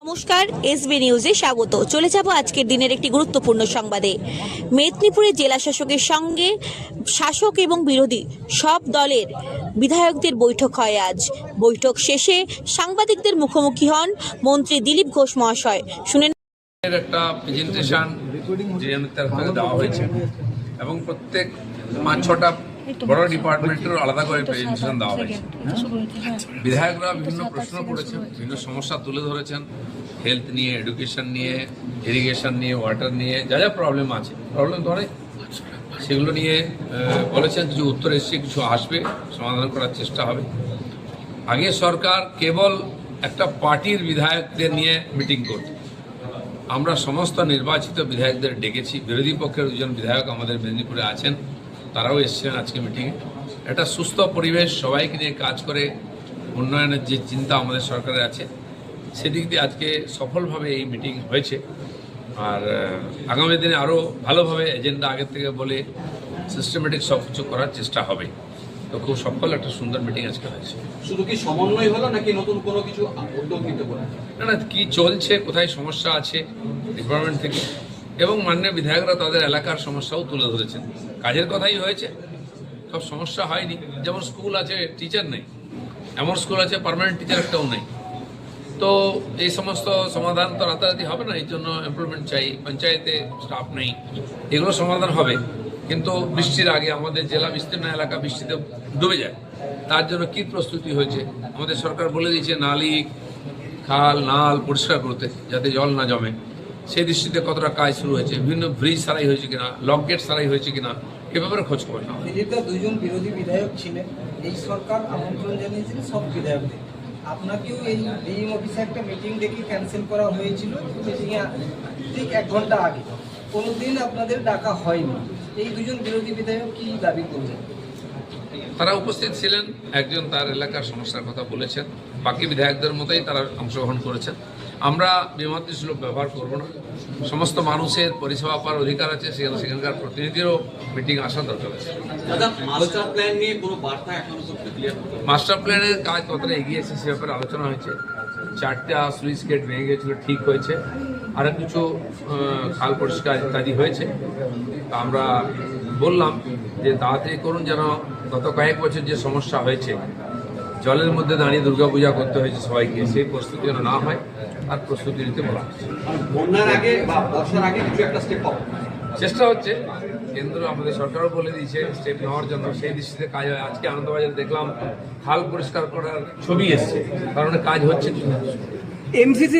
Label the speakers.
Speaker 1: নমস্কার, এসবি নিউজে স্বাগত। চলে যাব আজকের দিনের একটি গুরুত্বপূর্ণ সংবাদে। মেদিনীপুরে জেলা শাসকের সঙ্গে শাসক এবং বিরোধী সব দলের বিধায়কদের বৈঠক হয় আজ। বৈঠক শেষে সাংবাদিকদের মুখোমুখি হন মন্ত্রী দিলীপ ঘোষ মহাশয়। শুনেন
Speaker 2: একটা প্রেজেন্টেশন জিএমের তরফ থেকে দেওয়া হয়েছে এবং প্রত্যেক 5-6টা বড় ডিপার্টমেন্টের আলাদা করে প্রেজেন্টেশন দেওয়া হয়েছে। বিধায়করা বিভিন্ন প্রশ্ন করেছেন, বিভিন্ন সমস্যা তুলে ধরেছেন, হেলথ নিয়ে, এডুকেশন নিয়ে, ইরিগেশন নিয়ে, ওয়াটার নিয়ে, যা যা প্রবলেম আছে, প্রবলেম ধরে সেগুলো নিয়ে বলেছেন। কিছু উত্তর এসছে, কিছু আসবে, সমাধান করার চেষ্টা হবে। আগে সরকার কেবল একটা পার্টির বিধায়কদের নিয়ে মিটিং করত। আমরা সমস্ত নির্বাচিত বিধায়কদের ডেকেছি। বিরোধী পক্ষের দুজন বিধায়ক আমাদের মেদিনীপুরে আছেন, তারাও এসেছেন আজকে মিটিংয়ে। একটা সুস্থ পরিবেশ, সবাইকে নিয়ে কাজ করে উন্নয়নের যে চিন্তা আমাদের সরকারের আছে, সেদিক দিয়ে আজকে সফলভাবে এই মিটিং হয়েছে। আর আগামী দিনে আরও ভালোভাবে এজেন্ডা আগের থেকে বলে সিস্টেমেটিক সব কিছু করার চেষ্টা হবে। তো খুব সফল একটা সুন্দর মিটিং আজকে হয়েছে।
Speaker 3: শুধু কি সমন্বয় হলো নাকি নতুন কোনো কিছু উদ্যোগ নিতে পারে?
Speaker 2: না, কি চলছে, কোথায় সমস্যা আছে ডিপার্টমেন্ট থেকে, এবং মাননীয় বিধায়করা তাদের এলাকার সমস্যাও তুলে ধরেছেন। কাজের কথাই হয়েছে, সব সমস্যা হয়নি। যেমন স্কুল আছে, টিচার নেই, এমন স্কুল আছে পার্মানেন্ট টিচার একটাও নেই। তো এই সমস্ত সমাধান তো রাতারাতি হবে না, এই জন্য এমপ্লয়মেন্ট চাই, পঞ্চায়েতে স্টাফ নেই, এগুলো সমাধান হবে। কিন্তু বৃষ্টির আগে আমাদের জেলা বিস্তীর্ণ এলাকা বৃষ্টিতে ডুবে যায়, তার জন্য কী প্রস্তুতি হয়েছে আমাদের সরকার বলে দিয়েছে, নালি, খাল, নাল পরিষ্কার করতে যাতে জল না জমে। সেই দৃষ্টিতে কতটা কাজ শুরু হয়েছে, বিভিন্ন ব্রিজ সারাই হয়েছে কিনা, লক গেট সারাই হয়েছে কিনা, এ ব্যাপারে খোঁজ খবর না।
Speaker 4: দিলীপদা দুজন বিরোধী বিধায়ক ছিলেন, এই সরকার আমন্ত্রণ জানিয়েছিল সব বিধায়কদের। আপনাকেও এই ডিএম অফিসে একটা মিটিং ডেকে ক্যান্সেল করা হয়েছিল, মিটিংয়ে ঠিক 1 ঘন্টা আগে। কোনোদিন আপনাদের ডাকা হয়নি। এই দুজন বিরোধী বিধায়ক কি দাবি করলেন?
Speaker 2: তারা উপস্থিত ছিলেন, একজন তার এলাকার সমস্যার কথা বলেছেন, বাকি বিধায়কদের মতোই তারা অংশগ্রহণ করেছেন। আমরা বিমতসুলভ ব্যবহার করব না। সমস্ত মানুষের পরিষেবা পাওয়ার অধিকার আছে, সেখানকার প্রতিনিধিরও মিটিং আসা দরকার আছে।
Speaker 3: মাস্টার প্ল্যান নিয়ে কোনো বার্তা এখনো পর্যন্ত ক্লিয়ার?
Speaker 2: মাস্টার প্ল্যানের কাজ কতটা এগিয়েছে সে ব্যাপারে আলোচনা হয়েছে। 4টা সুইচ গেট ভেঙে গিয়েছিল, ঠিক হয়েছে। আরও কিছু খাল পরিষ্কার ইত্যাদি হয়েছে। আমরা বললাম যে তাড়াতাড়ি করুন, যেন গত কয়েক বছর যে সমস্যা হয়েছে, জলের মধ্যে দাঁড়িয়ে দুর্গাপূজা করতে হয়েছে সবাইকে, সেই প্রস্তুতি যেন না হয়, আর প্রস্তুতি নিতে বলা হচ্ছে।
Speaker 3: বন্যার আগে বা বর্ষার আগে কিছু একটা স্টেপ আপ
Speaker 2: চেষ্টা হচ্ছে, কেন্দ্র আমাদের সরকারও বলে দিয়েছে স্টেপ নেওয়ার জন্য, সেই দৃষ্টিতে কাজ হয়। আজকে আনন্দবাজারে দেখলাম খাল পরিষ্কার করার ছবি এসছে, কারণ কাজ হচ্ছে।
Speaker 4: এমসিসি